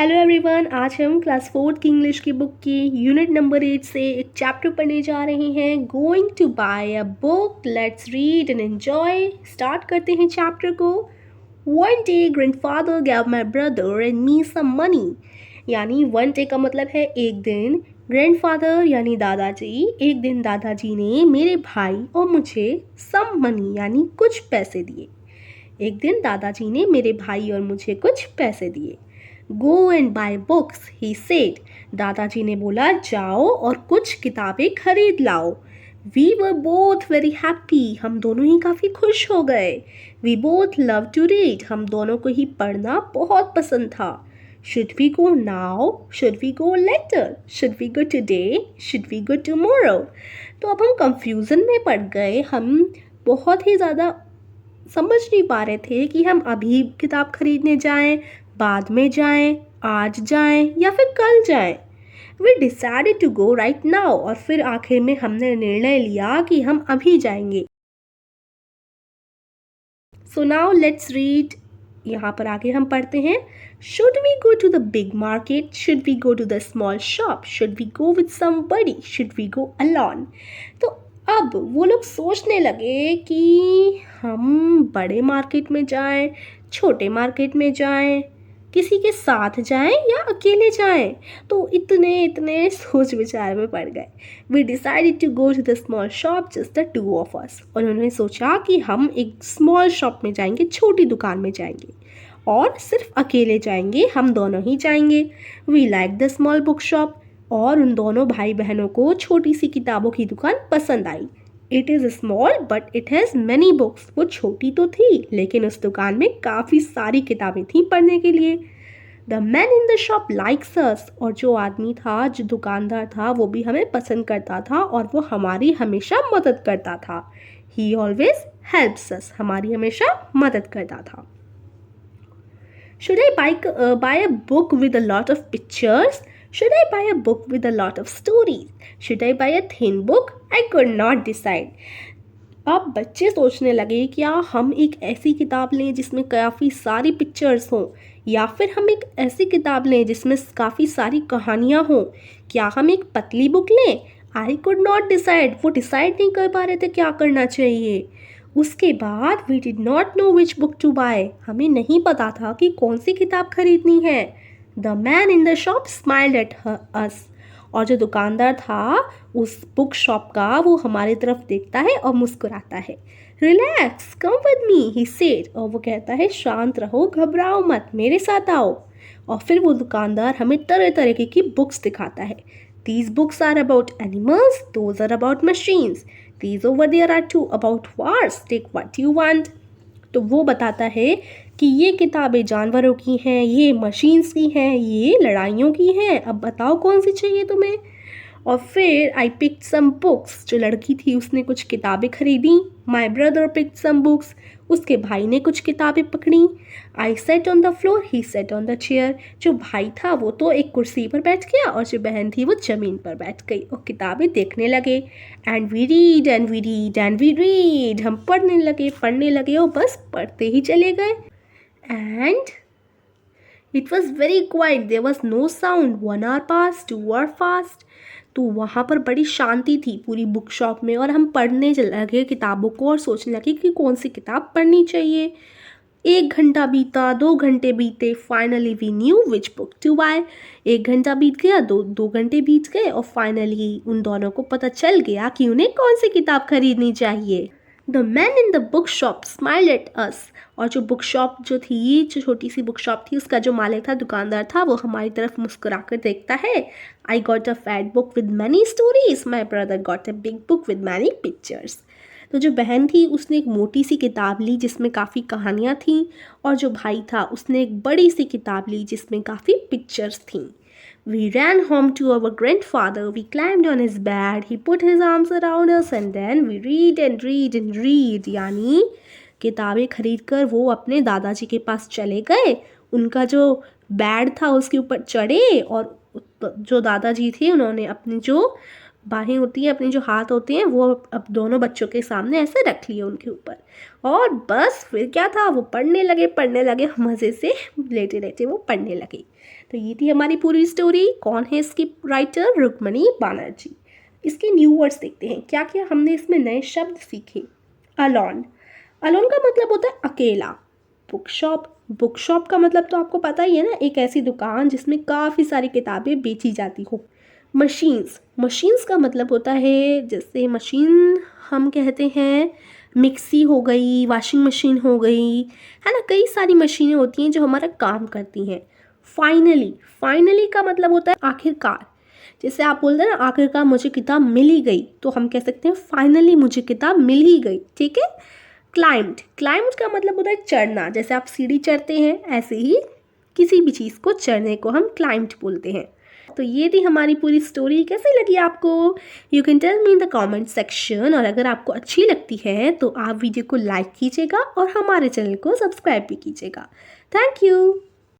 Hello everyone, आज हम class fourth की इंग्लिश की बुक की यूनिट नंबर 8 से एक चैप्टर पढ़ने जा रहे हैं। Going to buy a book, let's read and enjoy. Start करते हैं चैप्टर को। One day grandfather gave my brother and me some money. यानी वन डे का मतलब है एक दिन। ग्रैंडफादर यानी दादाजी, एक दिन दादाजी ने मेरे भाई और मुझे सम मनी यानी कुछ पैसे दिए। एक दिन दादाजी ने मेरे भाई और मुझे कुछ पैसे दिए। Go and buy books, he said. दादाजी ने बोला जाओ और कुछ किताबें खरीद लाओ। We were both very happy, हम दोनों ही काफ़ी खुश हो गए। We both love to read, हम दोनों को ही पढ़ना बहुत पसंद था। Should we go now, should we go later, should we go today, should we go tomorrow. तो अब हम कंफ्यूजन में पड़ गए। हम बहुत ही ज़्यादा समझ नहीं पा रहे थे कि हम अभी किताब खरीदने जाएं, बाद में जाएं, आज जाएं या फिर कल जाएं। We decided to go right now, और फिर आखिर में हमने निर्णय लिया कि हम अभी जाएंगे। So now let's read. यहाँ पर आगे हम पढ़ते हैं। Should we go to the big market, should we go to the small shop, should we go with somebody, should we go alone. तो अब वो लोग सोचने लगे कि हम बड़े मार्केट में जाएं, छोटे मार्केट में जाएं, किसी के साथ जाएं या अकेले जाएं। तो इतने इतने सोच विचार में पड़ गए। We decided to go to the small shop, just the two of us. उन्होंने सोचा कि हम एक स्मॉल शॉप में जाएंगे, छोटी दुकान में जाएंगे और सिर्फ अकेले जाएंगे, हम दोनों ही जाएंगे। We like the small book shop, और उन दोनों भाई बहनों को छोटी सी किताबों की दुकान पसंद आई। It is small but it has many books. वो छोटी तो थी लेकिन उस दुकान में काफ़ी सारी किताबें थीं पढ़ने के लिए। The man in the shop likes us, और जो आदमी था, जो दुकानदार था, वो भी हमें पसंद करता था और वो हमारी हमेशा मदद करता था। ही ऑलवेज हेल्प्स अस, हमारी हमेशा मदद करता था। Should I buy a book with a lot of pictures? Should I buy a book with a lot of stories? Should I buy a thin book? I could not decide. अब बच्चे सोचने लगे क्या हम एक ऐसी किताब लें जिसमें काफ़ी सारी पिक्चर्स हों, या फिर हम एक ऐसी किताब लें जिसमें काफ़ी सारी कहानियाँ हों। क्या हम एक पतली बुक लें? आई कुड नॉट डिसाइड, वो डिसाइड नहीं कर पा रहे थे क्या करना चाहिए। उसके बाद we did not know which book to buy, हमें नहीं पता था कि कौन सी किताब खरीदनी है। The man in the shop smiled at us, और जो दुकानदार था उस बुक शॉप का, वो हमारी तरफ देखता है और मुस्कुराता है। Relax, come with me, he said, और वो कहता है शांत रहो, घबराओ मत, मेरे साथ आओ। और फिर वो दुकानदार हमें तरह तरह की बुक्स दिखाता है। These books are about animals, those are about machines, these over there are two about wars, take what you want. तो वो बताता है कि ये किताबें जानवरों की हैं, ये मशीन्स की हैं, ये लड़ाइयों की हैं, अब बताओ कौन सी चाहिए तुम्हें। और फिर आई पिक्ड सम बुक्स, जो लड़की थी उसने कुछ किताबें खरीदी। My brother picked some books, उसके भाई ने कुछ किताबें पकड़ी। I sat on the floor, he sat on the chair, जो भाई था वो तो एक कुर्सी पर बैठ गया और जो बहन थी वो ज़मीन पर बैठ गई और किताबें देखने लगे। And we read and we read and we read, हम पढ़ने लगे और बस पढ़ते ही चले गए। And it was very quiet, there was no sound. 1 hour passed, 2 hour passed. तो वहाँ पर बड़ी शांति थी पूरी बुक शॉप में, और हम पढ़ने लगे किताबों को और सोचने लगे कि कौन सी किताब पढ़नी चाहिए। 1 घंटा बीता, 2 घंटे बीते, finally we knew which book to buy. 1 घंटा बीत गया, 2 घंटे बीत गए, और फाइनली उन दोनों को पता चल गया कि उन्हें कौन सी किताब खरीदनी चाहिए। The man in the book shop smiled at us, और जो बुक शॉप जो थी, जो छोटी सी बुक शॉप थी, उसका जो मालिक था, दुकानदार था, वो हमारी तरफ मुस्कुरा कर देखता है। I got a fat book with many stories, my brother got a big book with many pictures. तो जो बहन थी उसने एक मोटी सी किताब ली जिसमें काफ़ी कहानियाँ थीं, और जो भाई था उसने एक बड़ी सी किताब ली जिसमें काफ़ी पिक्चर्स थीं। We ran home to our grandfather. We climbed on his bed. He put his arms around us and then we read and read and read. यानी किताबें खरीद कर वो अपने दादाजी के पास चले गए, उनका जो बेड था उसके ऊपर चढ़े, और जो दादाजी थे उन्होंने अपनी जो बाहें होती हैं, अपने जो हाथ होते हैं, वो अब दोनों बच्चों के सामने ऐसे रख लिए उनके ऊपर, और बस फिर क्या था, वो पढ़ने लगे मज़े से, लेटे लेटे वो पढ़ने लगे। तो ये थी हमारी पूरी स्टोरी। कौन है इसकी राइटर? रुक्मणी बनर्जी। इसके न्यू वर्ड्स देखते हैं, क्या क्या हमने इसमें नए शब्द सीखे। अलोन, अलोन का मतलब होता है अकेला। बुक शॉप, बुक शॉप का मतलब तो आपको पता ही है ना, एक ऐसी दुकान जिसमें काफ़ी सारी किताबें बेची जाती हो। मशीन्स, मशीन्स का मतलब होता है, जैसे मशीन हम कहते हैं मिक्सी हो गई, वॉशिंग मशीन हो गई, है ना, कई सारी मशीनें होती हैं जो हमारा काम करती हैं। फाइनली, फाइनली का मतलब होता है आखिरकार। जैसे आप बोलते हैं ना आखिरकार मुझे किताब मिल ही गई, तो हम कह सकते हैं फाइनली मुझे किताब मिल ही गई। ठीक है। क्लाइम्ड, क्लाइम्ड का मतलब होता है चढ़ना। जैसे आप सीढ़ी चढ़ते हैं, ऐसे ही किसी भी चीज़ को चढ़ने को हम क्लाइम्ड बोलते हैं। तो ये थी हमारी पूरी स्टोरी। कैसी लगी आपको? You can tell me in the comment section. और अगर आपको अच्छी लगती है तो आप वीडियो को लाइक कीजिएगा और हमारे चैनल को सब्सक्राइब भी कीजिएगा। Thank you.